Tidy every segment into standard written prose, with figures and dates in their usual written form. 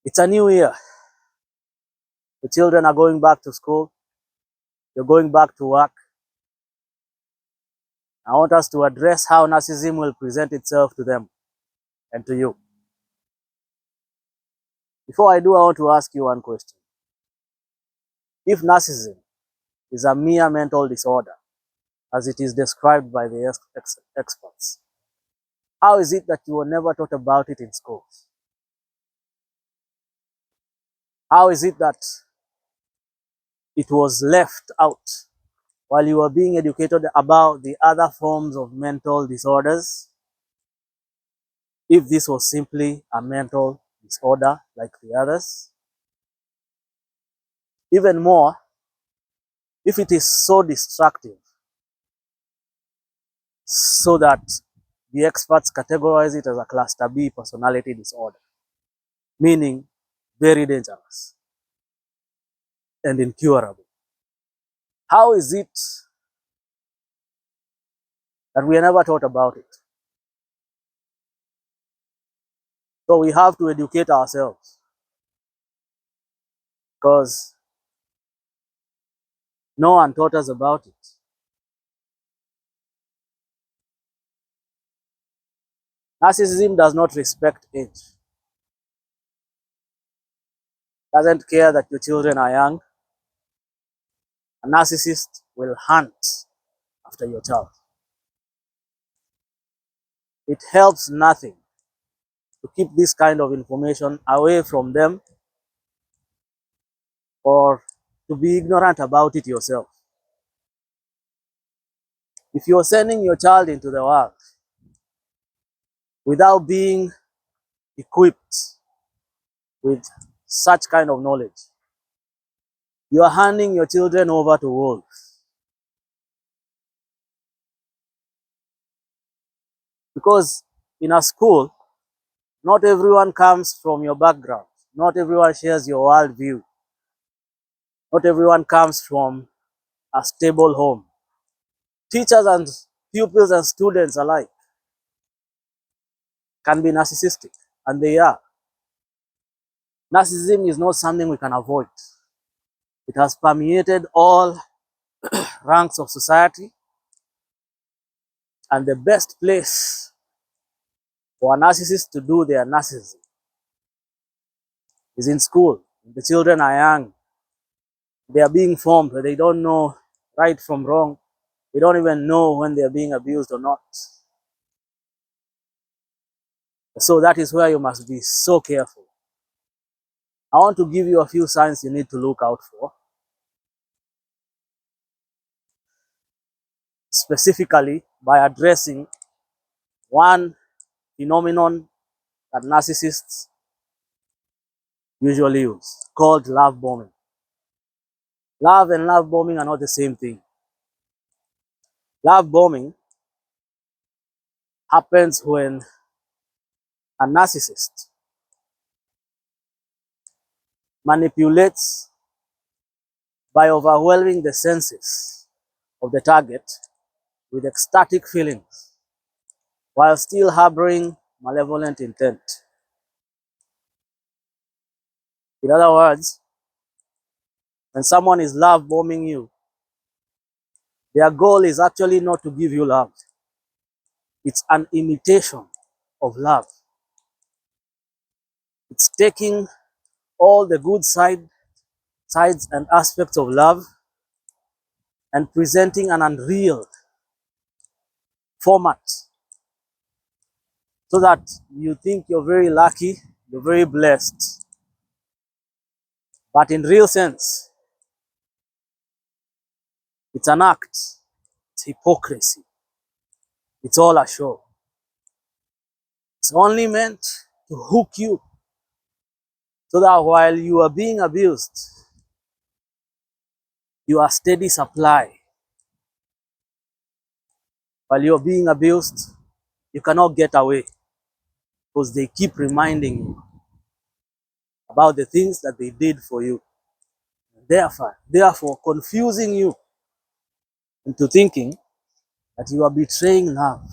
It's a new year. The children are going back to school. You're going back to work. I want us to address how narcissism will present itself to them and to you. Before I do, I want to ask you one question. If narcissism is a mere mental disorder, as it is described by the experts, how is it that you were never taught about it in schools? How is it that it was left out while you were being educated about the other forms of mental disorders? If this was simply a mental disorder like the others? Even more, if it is so destructive, so that the experts categorize it as a cluster B personality disorder, meaning very dangerous and incurable. How is it that we never thought about it? So we have to educate ourselves, because no one taught us about it. Narcissism does not respect age. Doesn't care that your children are young. A narcissist will hunt after your child. It helps nothing to keep this kind of information away from them or to be ignorant about it yourself. If you're sending your child into the world without being equipped with such kind of knowledge, you are handing your children over to wolves. Because in a school, not everyone comes from your background. Not everyone shares your worldview. Not everyone comes from a stable home. Teachers and pupils and students alike can be narcissistic, and they are. Narcissism is not something we can avoid. It has permeated all ranks of society, and the best place for a narcissist to do their narcissism is in school. The children are young. They are being formed, but they don't know right from wrong. They don't even know when they are being abused or not. So that is where you must be so careful. I want to give you a few signs you need to look out for, specifically by addressing one phenomenon that narcissists usually use, called love bombing. Love and love bombing are not the same thing. Love bombing happens when a narcissist manipulates by overwhelming the senses of the target with ecstatic feelings while still harboring malevolent intent. In other words, when someone is love bombing you, their goal is actually not to give you love. It's an imitation of love. It's taking all the good sides and aspects of love and presenting an unreal format so that you think you're very lucky, you're very blessed. But in real sense, it's an act, it's hypocrisy, it's all a show. It's only meant to hook you so that while you are being abused, you are steady supply. While you're being abused, you cannot get away because they keep reminding you about the things that they did for you. Therefore confusing you into thinking that you are betraying love.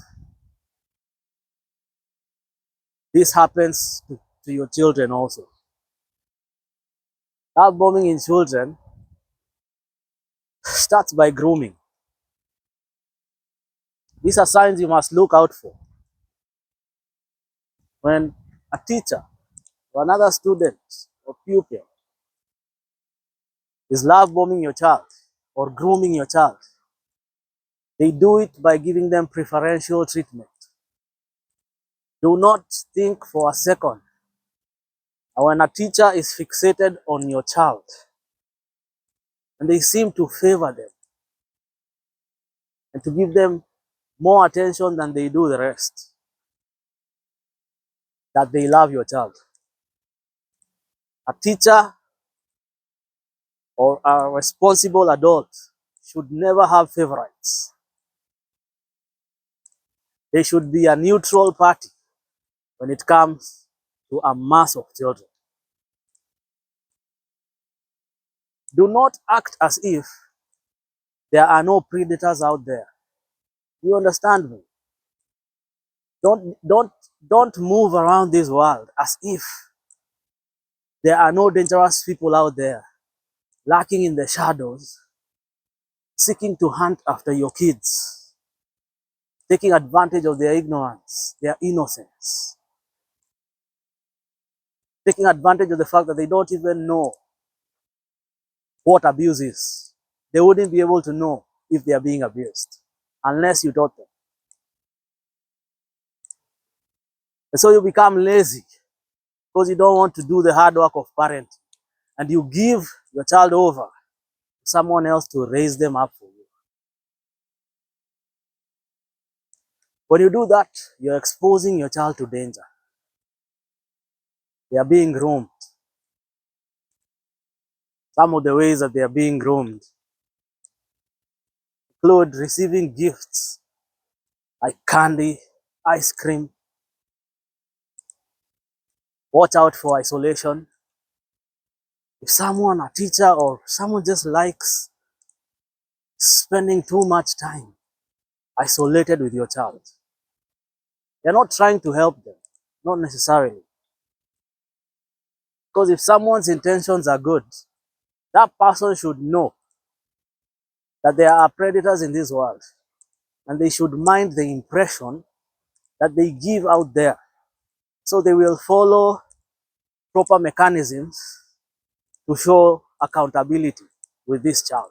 This happens to your children also. Love bombing in children starts by grooming. These are signs you must look out for. When a teacher or another student or pupil is love bombing your child or grooming your child, they do it by giving them preferential treatment. Do not think for a second that when a teacher is fixated on your child and they seem to favor them and to give them more attention than they do the rest, that they love your child. A teacher or a responsible adult should never have favorites. They should be a neutral party when it comes to a mass of children. Do not act as if there are no predators out there. You understand me? Don't move around this world as if there are no dangerous people out there lurking in the shadows, seeking to hunt after your kids, taking advantage of their ignorance, their innocence, taking advantage of the fact that they don't even know what abuse is. They wouldn't be able to know if they are being abused unless you taught them. And so you become lazy because you don't want to do the hard work of parenting, and you give your child over to someone else to raise them up for you. When you do that, you're exposing your child to danger. They are being groomed. Some of the ways that they are being groomed include receiving gifts like candy, ice cream. Watch out for isolation. If someone, a teacher or someone just likes spending too much time isolated with your child, they're not trying to help them, not necessarily. Because if someone's intentions are good, that person should know that there are predators in this world, and they should mind the impression that they give out there. So they will follow proper mechanisms to show accountability with this child.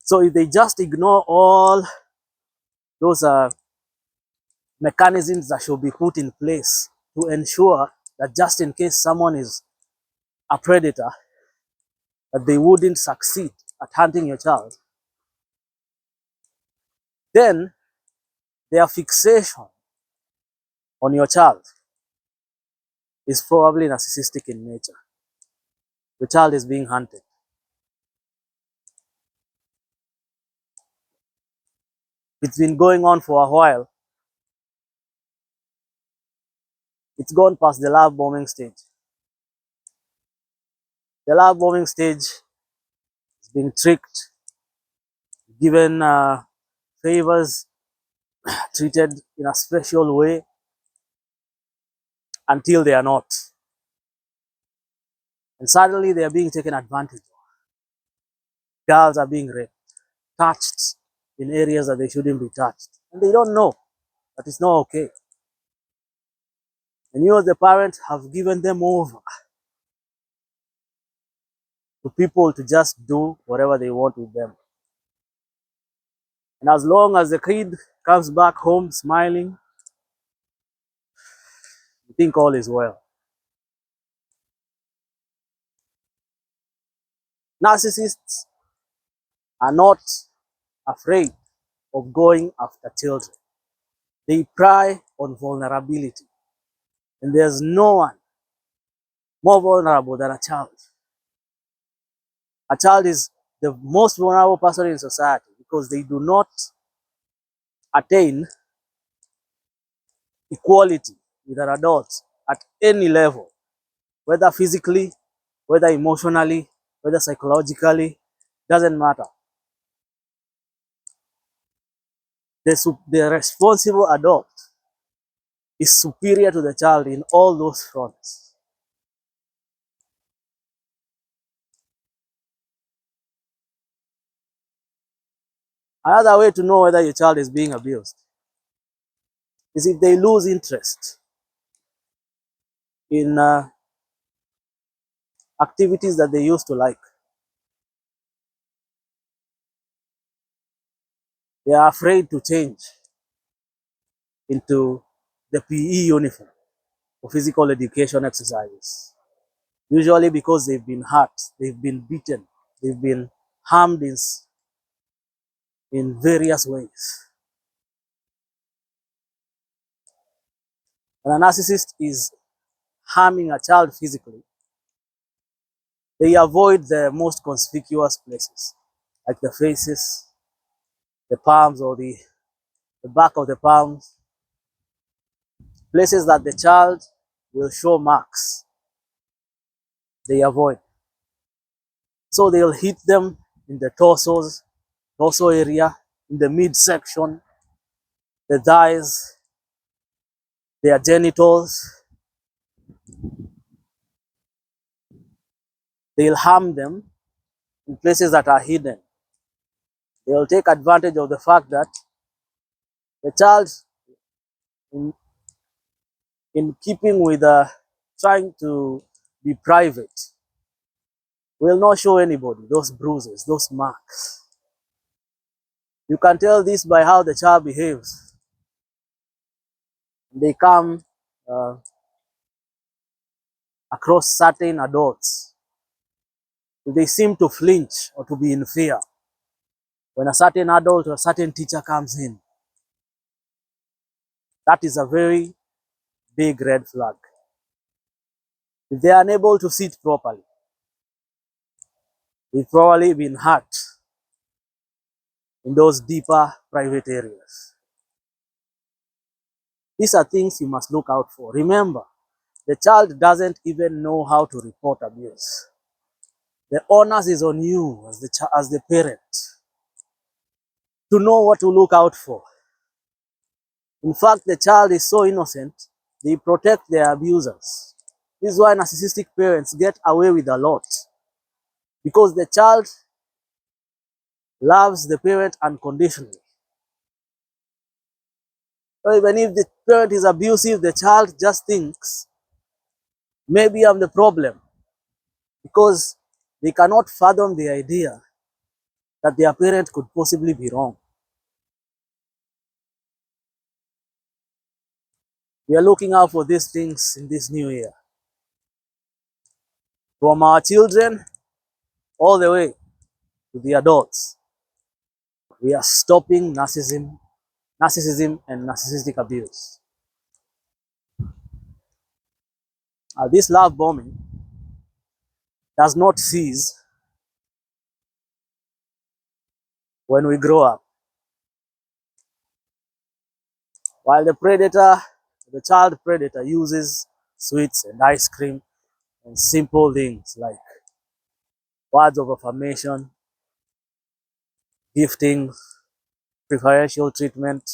So if they just ignore all those mechanisms that should be put in place to ensure that just in case someone is a predator, that they wouldn't succeed at hunting your child, then their fixation on your child is probably narcissistic in nature. The child is being hunted. It's been going on for a while. It's gone past the love bombing stage. The love bombing stage is being tricked, given favors, treated in a special way until they are not. And suddenly they are being taken advantage of. Girls are being raped, touched in areas that they shouldn't be touched. And they don't know that it's not okay. And you as the parent have given them over to people to just do whatever they want with them. And as long as the kid comes back home smiling, you think all is well. Narcissists are not afraid of going after children. They prey on vulnerability. And there's no one more vulnerable than a child. A child is the most vulnerable person in society because they do not attain equality with an adult at any level, whether physically, whether emotionally, whether psychologically, doesn't matter. The responsible adult is superior to the child in all those fronts. Another way to know whether your child is being abused is if they lose interest in activities that they used to like. They are afraid to change into the PE uniform or physical education exercises. Usually because they've been hurt, they've been beaten, they've been harmed in various ways. When a narcissist is harming a child physically, they avoid the most conspicuous places, like the faces, the palms, or the back of the palms, places that the child will show marks, they avoid. So they'll hit them in the torso area, in the midsection, the thighs, their genitals. They'll harm them in places that are hidden. They'll take advantage of the fact that the child, in, in keeping with trying to be private, will not show anybody those bruises, those marks. You can tell this by how the child behaves. They come uh, across certain adults. They seem to flinch or to be in fear when a certain adult or a certain teacher comes in. That is a very big red flag. If they are unable to sit properly, they've probably been hurt in those deeper private areas. These are things you must look out for. Remember, the child doesn't even know how to report abuse. The onus is on you as the parent to know what to look out for. In fact, the child is so innocent, they protect their abusers. This is why narcissistic parents get away with a lot, because the child loves the parent unconditionally. So even if the parent is abusive, the child just thinks, maybe I'm the problem, because they cannot fathom the idea that their parent could possibly be wrong. We are looking out for these things in this new year. From our children all the way to the adults, we are stopping narcissism and narcissistic abuse. This love bombing does not cease when we grow up. While the child predator uses sweets and ice cream and simple things like words of affirmation, gifting, preferential treatment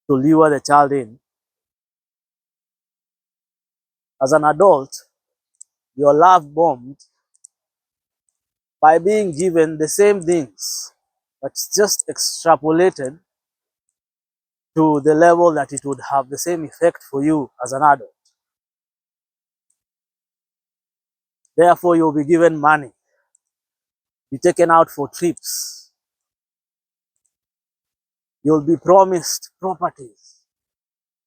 to lure the child in, as an adult, you're love bombed by being given the same things, but just extrapolated to the level that it would have the same effect for you as an adult. Therefore, you'll be given money, be taken out for trips, you'll be promised properties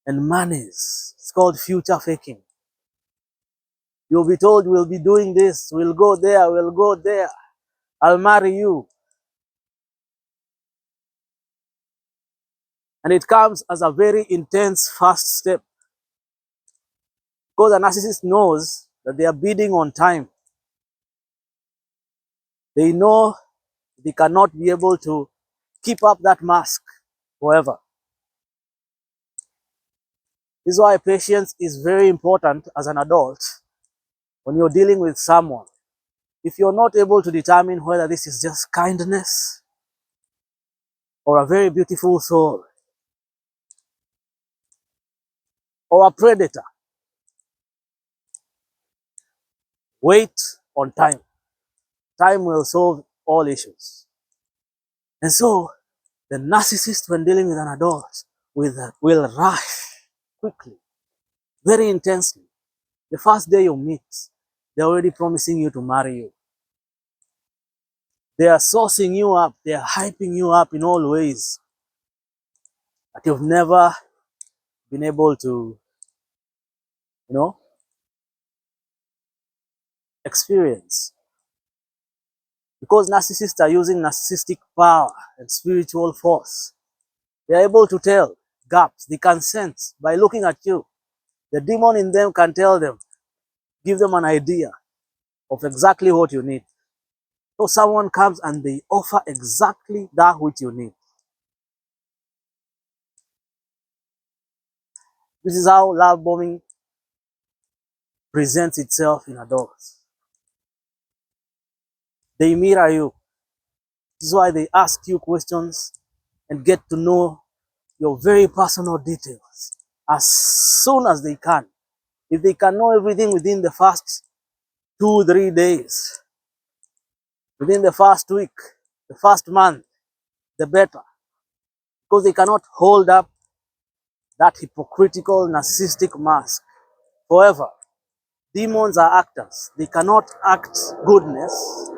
and monies. It's called future faking. You'll be told, we'll be doing this, we'll go there, I'll marry you. And it comes as a very intense first step, because a narcissist knows that they are bidding on time. They know they cannot be able to keep up that mask forever. This is why patience is very important as an adult when you're dealing with someone. If you're not able to determine whether this is just kindness or a very beautiful soul or a predator, wait on time. Time will solve all issues. And so the narcissist, when dealing with an adult, will rush quickly, very intensely. The first day you meet, they're already promising you to marry you. They are sourcing you up, they are hyping you up in all ways that you've never been able to, you know, experience. Because narcissists are using narcissistic power and spiritual force, they are able to tell gaps. They can sense by looking at you. The demon in them can tell them, give them an idea of exactly what you need. So someone comes and they offer exactly that which you need. This is how love bombing presents itself in adults. They mirror you. This is why they ask you questions and get to know your very personal details as soon as they can. If they can know everything within the first 2-3 days, within the first week, the first month, the better. Because they cannot hold up that hypocritical narcissistic mask forever. Demons are actors. They cannot act goodness,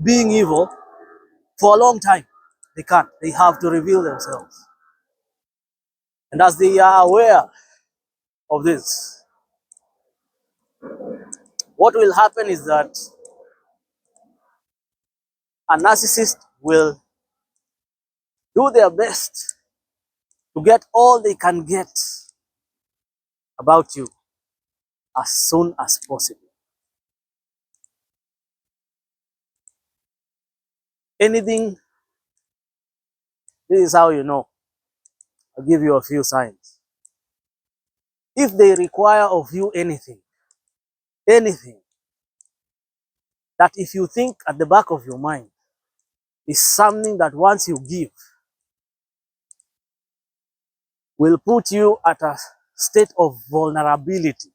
being evil, for a long time. They can't. They have to reveal themselves. And as they are aware of this, what will happen is that a narcissist will do their best to get all they can get about you as soon as possible. Anything, this is how you know. I'll give you a few signs. If they require of you anything that if you think at the back of your mind is something that once you give will put you at a state of vulnerability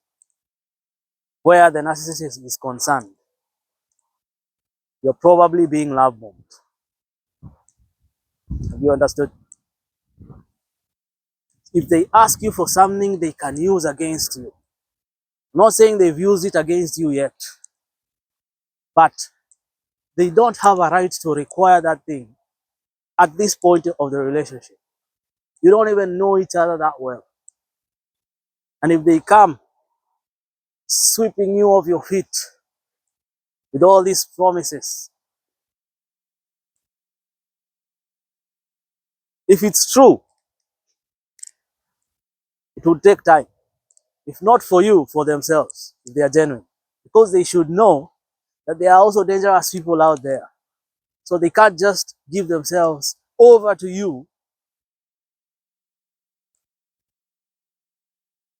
where the narcissist is concerned, you're probably being love bombed. Have you understood? If they ask you for something they can use against you, I'm not saying they've used it against you yet, but they don't have a right to require that thing at this point of the relationship. You don't even know each other that well. And if they come sweeping you off your feet with all these promises, if it's true, it will take time. If not for you, for themselves, if they are genuine. Because they should know that there are also dangerous people out there. So they can't just give themselves over to you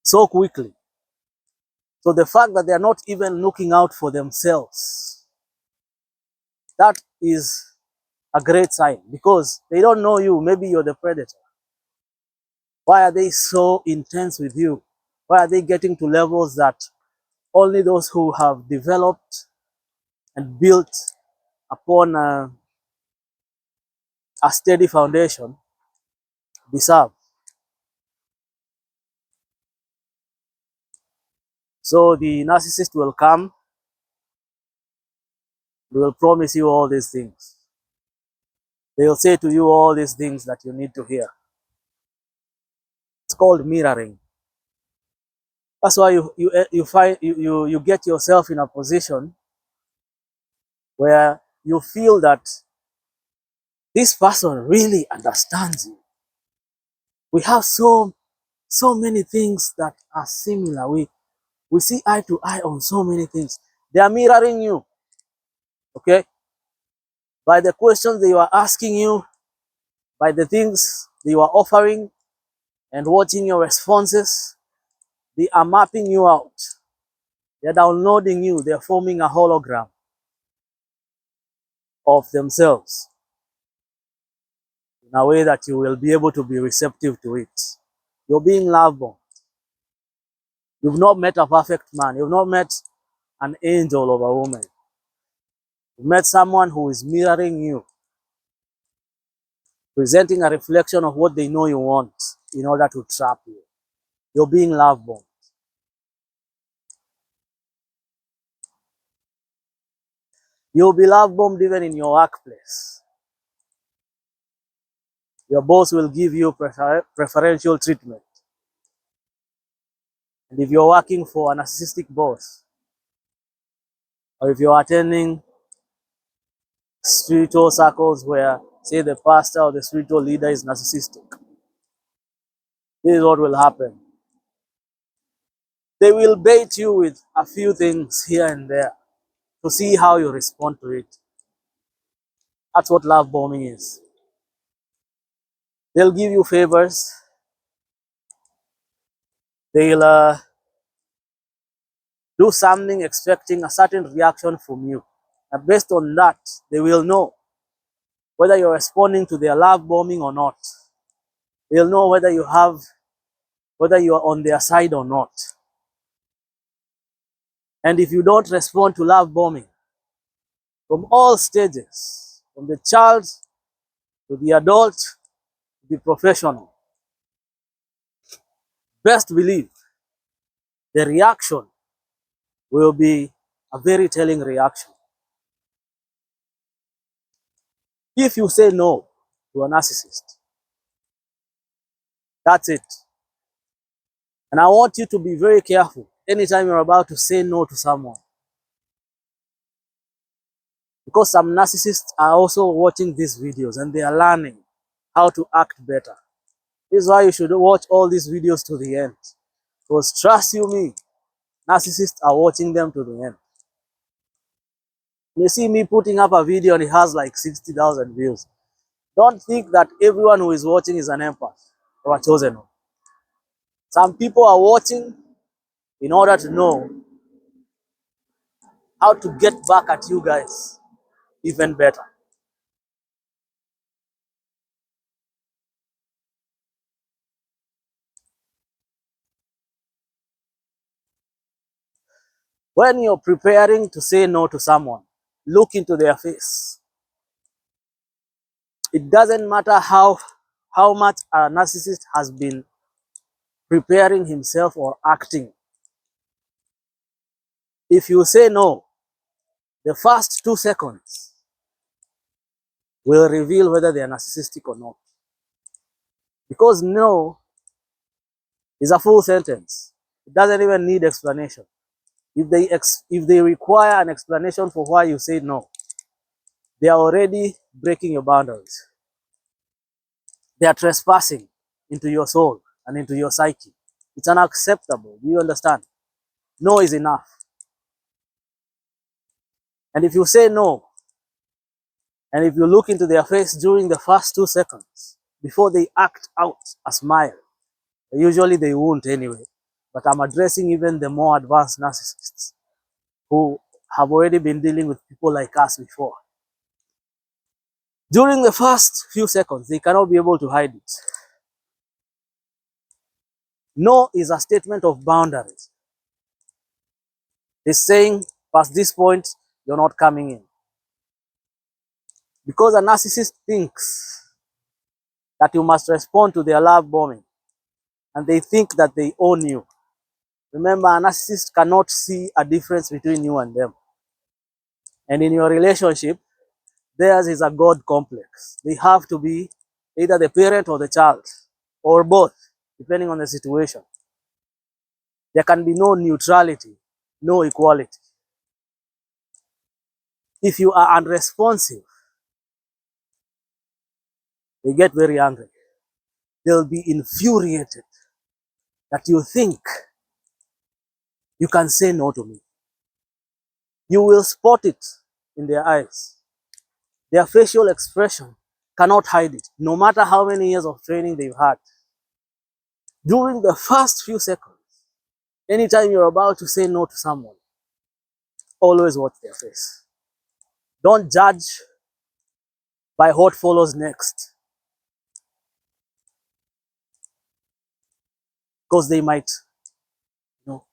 so quickly. So the fact that they are not even looking out for themselves, that is a great sign, because they don't know you. Maybe you're the predator. Why are they so intense with you? Why are they getting to levels that only those who have developed and built upon a steady foundation deserve? So the narcissist will come, they will promise you all these things. They will say to you all these things that you need to hear. It's called mirroring. That's why you get yourself in a position where you feel that this person really understands you. We have so many things that are similar. We see eye to eye on so many things. They are mirroring you, okay? By the questions they were asking you, by the things they were offering, and watching your responses, they are mapping you out. They're downloading you. They're forming a hologram of themselves in a way that you will be able to be receptive to it. You're being love bombed. You've not met a perfect man. You've not met an angel of a woman. You've met someone who is mirroring you. presenting a reflection of what they know you want in order to trap you. You're being love bombed. You'll be love bombed even in your workplace. Your boss will give you preferential treatment. And if you're working for a narcissistic boss, or if you're attending spiritual circles where, say, the pastor or the spiritual leader is narcissistic, this is what will happen. They will bait you with a few things here and there to see how you respond to it. That's what love bombing is. They'll give you favors. They'll do something expecting a certain reaction from you. And based on that, they will know whether you're responding to their love bombing or not. They'll know whether you are on their side or not. And if you don't respond to love bombing, from all stages, from the child to the adult to the professional, best believe the reaction will be a very telling reaction. If you say no to a narcissist, that's it. And I want you to be very careful anytime you're about to say no to someone. Because some narcissists are also watching these videos and they are learning how to act better. This is why you should watch all these videos to the end. Because trust you me, narcissists are watching them to the end. You see me putting up a video and it has like 60,000 views. Don't think that everyone who is watching is an empath or a chosen one. Some people are watching in order to know how to get back at you guys even better. When you're preparing to say no to someone, look into their face. It doesn't matter how much a narcissist has been preparing himself or acting. If you say no, the first 2 seconds will reveal whether they are narcissistic or not. Because no is a full sentence. It doesn't even need explanation. If they require an explanation for why you say no, they are already breaking your boundaries. They are trespassing into your soul and into your psyche. It's unacceptable. Do you understand? No is enough. And if you say no, and if you look into their face during the first 2 seconds, before they act out a smile, usually they won't anyway, but I'm addressing even the more advanced narcissists who have already been dealing with people like us before. During the first few seconds, they cannot be able to hide it. No is a statement of boundaries. It's saying, past this point, you're not coming in. Because a narcissist thinks that you must respond to their love bombing, and they think that they own you. Remember, a narcissist cannot see a difference between you and them. And in your relationship, theirs is a God complex. They have to be either the parent or the child, or both, depending on the situation. There can be no neutrality, no equality. If you are unresponsive, they get very angry. They'll be infuriated that you think you can say no to me. You will spot it in their eyes. Their facial expression cannot hide it, no matter how many years of training they've had. During the first few seconds, anytime you're about to say no to someone, always watch their face. Don't judge by what follows next, because they might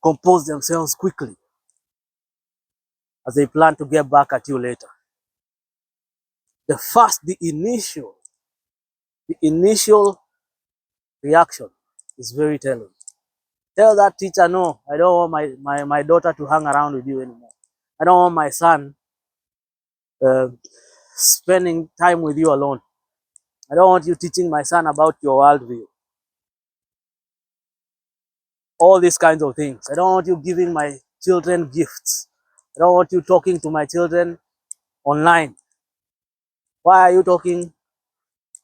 compose themselves quickly as they plan to get back at you later. The initial The initial reaction is very telling. Tell that teacher, no, I don't want my daughter to hang around with you anymore. I don't want my son uh, spending time with you alone. I don't want you teaching my son about your worldview. All these kinds of things. I don't want you giving my children gifts. I don't want you talking to my children online. Why are you talking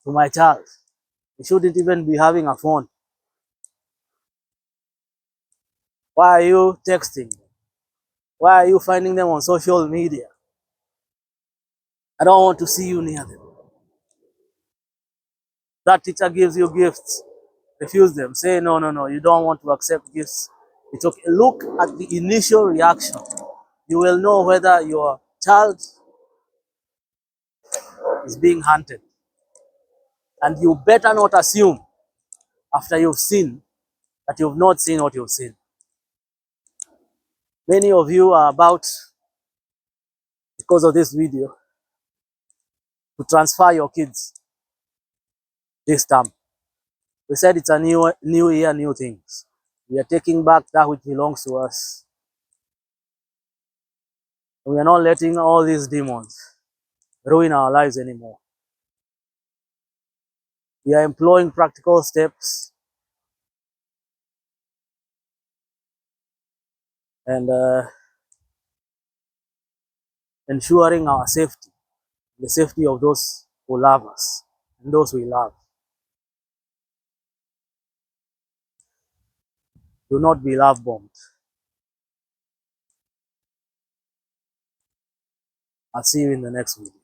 to my child? He shouldn't even be having a phone. Why are you texting? Why are you finding them on social media? I don't want to see you near them. That teacher gives you gifts, refuse them. Say, no, no, no, you don't want to accept gifts. It's okay. Look at the initial reaction. You will know whether your child is being hunted. And you better not assume after you've seen that you've not seen what you've seen. Many of you are about, because of this video, to transfer your kids this term. We said it's a new year, new things. We are taking back that which belongs to us. We are not letting all these demons ruin our lives anymore. We are employing practical steps and ensuring our safety, the safety of those who love us and those we love. Do not be love bombed. I'll see you in the next video.